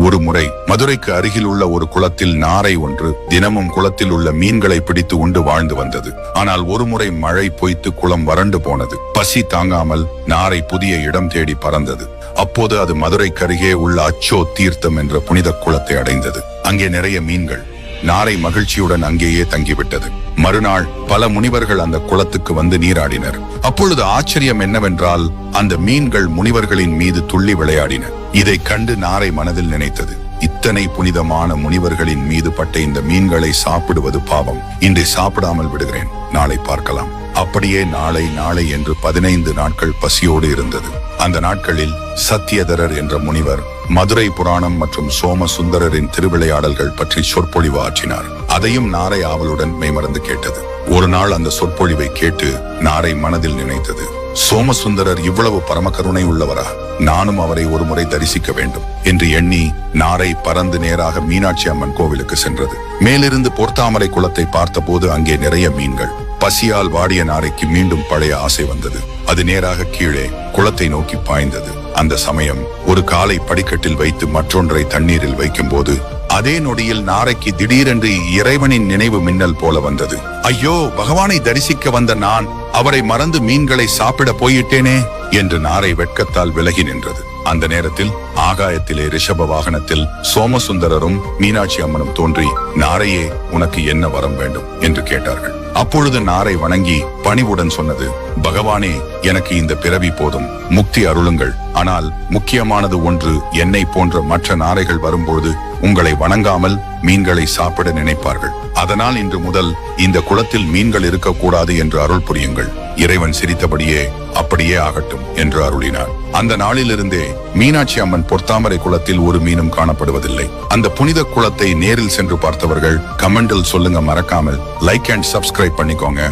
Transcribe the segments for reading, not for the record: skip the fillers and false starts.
ஒரு முறை மதுரைக்கு அருகில் உள்ள ஒரு குளத்தில் நாரை ஒன்று தினமும் குளத்தில் உள்ள மீன்களை பிடித்து உண்டு வாழ்ந்து வந்தது. ஆனால் ஒரு முறை மழை பொய்த்து குளம் வறண்டு போனது. பசி தாங்காமல் நாரை புதிய இடம் தேடி பறந்தது. அப்போது அது மதுரைக்கு அருகே உள்ள அச்சோ தீர்த்தம் என்ற புனித குளத்தை அடைந்தது. அங்கே நிறைய மீன்கள். நாரை மகிழ்ச்சியுடன் அங்கேயே தங்கிவிட்டது. மறுநாள் பல முனிவர்கள் அந்த குளத்துக்கு வந்து நீராடினர். அப்பொழுது ஆச்சரியம் என்னவென்றால் அந்த மீன்கள் முனிவர்களின் மீது துள்ளி விளையாடின. இதை கண்டு நாரை மனதில் நினைத்தது, இத்தனை புனிதமான முனிவர்களின் மீது பட்ட இந்த மீன்களை சாப்பிடுவது பாவம். இன்றை சாப்பிடாமல் விடுகிறேன், நாளை பார்க்கலாம். அப்படியே நாளை நாளை என்று 15 நாட்கள் பசியோடு இருந்தது. அந்த நாட்களில் சத்தியதரர் என்ற முனிவர் மதுரை புராணம் மற்றும் சோமசுந்தரரின் திருவிளையாடல்கள் பற்றி சொற்பொழிவு ஆற்றினார். அதையும் நாரை ஆவலுடன் மெய்மறந்து கேட்டது. ஒரு நாள் அந்த சொற்பொழிவை கேட்டு நாரை மனதில் நினைத்தது, சோமசுந்தரர் இவ்வளவு பரமகருணை உள்ளவரா? நானும் அவரை ஒரு முறை தரிசிக்க வேண்டும் என்று எண்ணி நாரை பறந்து நேராக மீனாட்சி அம்மன் கோவிலுக்கு சென்றது. மேலிருந்து பொற்தாமரை குளத்தை பார்த்தபோது அங்கே நிறைய மீன்கள். பசியால் வாடிய நாரைக்கு மீண்டும் பழைய ஆசை வந்தது. அது நேராக கீழே குளத்தை நோக்கி பாய்ந்தது. அந்த சமயம் ஒரு காலை படிக்கட்டில் வைத்து மற்றொன்றை தண்ணீரில் வைக்கும் போது அதே நொடியில் நாரைக்கு திடீரென்று இறைவனின் நினைவு மின்னல் போல வந்தது. ஐயோ, பகவானை தரிசிக்க வந்த நான் அவரை மறந்து மீன்களை சாப்பிட போயிட்டேனே என்று நாரை வெட்கத்தால் விலகி நின்றது. அந்த நேரத்தில் ஆகாயத்திலே ரிஷப வாகனத்தில் சோமசுந்தரரும் மீனாட்சி அம்மனும் தோன்றி, நாரையே, உனக்கு என்ன வரம் வேண்டும் என்று கேட்டார்கள். அப்பொழுது நாரை வணங்கி பணிவுடன் சொன்னது, பகவானே, எனக்கு இந்த பிறவி போதும், முக்தி அருளுங்கள். ஆனால் முக்கியமானது ஒன்று, என்னை போன்ற மற்ற நாரைகள் வரும்போது உங்களை வணங்காமல் மீன்களை சாப்பிட நினைப்பார்கள். அதனால் இன்று முதல் இந்த குளத்தில் மீன்கள் இருக்கக்கூடாது என்று அருள் புரியுங்கள். இறைவன் சிரித்தபடியே அப்படியே ஆகட்டும் என்று அருளினார். அந்த நாளிலிருந்தே மீனாட்சி அம்மன் பொற்தாமரை குளத்தில் ஒரு மீனும் காணப்படுவதில்லை. அந்த புனித குளத்தை நேரில் சென்று பார்த்தவர்கள் கமெண்டில் சொல்லுங்க, மறக்காமல் லைக் அண்ட் சப்ஸ்கிரைப் பண்ணிக்கோங்க.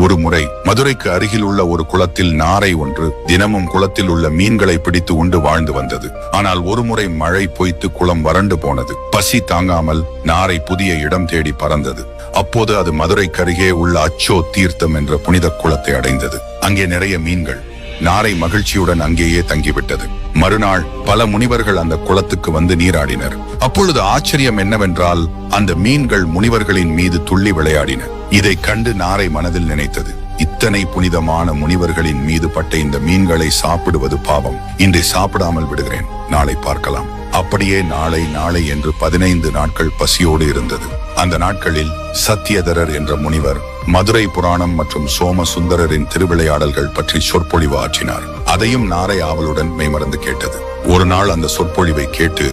ஒரு முறை மதுரைக்கு அருகில் உள்ள ஒரு குளத்தில் நாரை ஒன்று தினமும் குளத்தில் உள்ள மீன்களை பிடித்து உண்டு வாழ்ந்து வந்தது. ஆனால் ஒரு முறை மழை பொய்த்து குளம் வறண்டு போனது. பசி தாங்காமல் நாரை புதிய இடம் தேடி பறந்தது. அப்போது அது மதுரைக்கு அருகே உள்ள அச்சோ தீர்த்தம் என்ற புனித குளத்தை அடைந்தது. அங்கே நிறைய மீன்கள். நாரை மகிழ்ச்சியுடன் அங்கேயே தங்கிவிட்டது. மறுநாள் பல முனிவர்கள் அந்த குளத்துக்கு வந்து நீராடினர். அப்பொழுது ஆச்சரியம் என்னவென்றால் அந்த மீன்கள் முனிவர்களின் மீது துள்ளி விளையாடின. இதை கண்டு நாரை மனதில் நினைத்தது, இத்தனை புனிதமான முனிவர்களின் மீது பட்ட இந்த மீன்களை சாப்பிடுவது பாவம். இன்றை சாப்பிடாமல் விடுகிறேன், நாளை பார்க்கலாம். அப்படியே நாளை நாளை என்று 15 நாட்கள் பசியோடு இருந்தது. அந்த நாட்களில் சத்தியதரர் என்ற முனிவர் மதுரை புராணம் மற்றும் சோமசுந்தரரின் திருவிளையாடல்கள் பற்றி சொற்பொழிவு ஆற்றினார். அதையும் நாரை ஆவலுடன் மெய்மறந்து கேட்டது. ஒரு நாள் அந்த சொற்பொழிவை கேட்டு